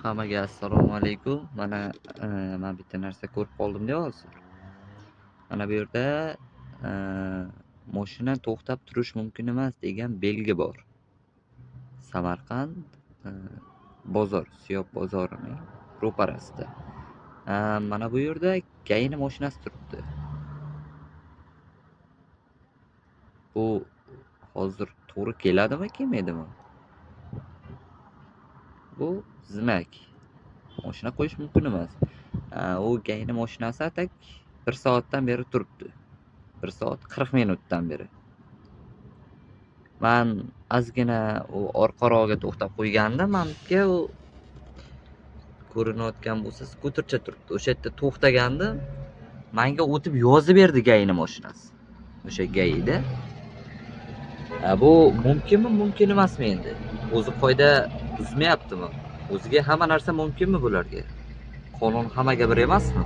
Hammaga assalomu alaykum. Mana men bitta narsa ko'rib qoldim hozir. Mana bu yerda mashina to'xtab turish mumkin emas degan belgi bor. Samarqand bozor, Siyob bozorining ro'parasida. Mana bu yerda Gayni mashinasi turibdi. Bu hozir to'g'ri keladimi, kelmaydimi? Bu zizmak. Mashina qo'yish mumkin emas. U Gayni mashinasi atak 1 soatdan beri turibdi. 1 soat 40 minutdan beri. Men ozgina u orqarog'iga to'xtab qo'ygandim, menga u ko'rinayotgan bo'lsa, skutercha turibdi. O'sha yerda to'xtagandim. Menga o'tib yozib berdi Gayni mashinasi. O'sha Gayida. Bu mumkinmi, mumkin emasmi endi? O'zi qoida buzmayaptimi? O'ziga hamma narsa mumkinmi bularga? Qonun hammaga bir emasmi?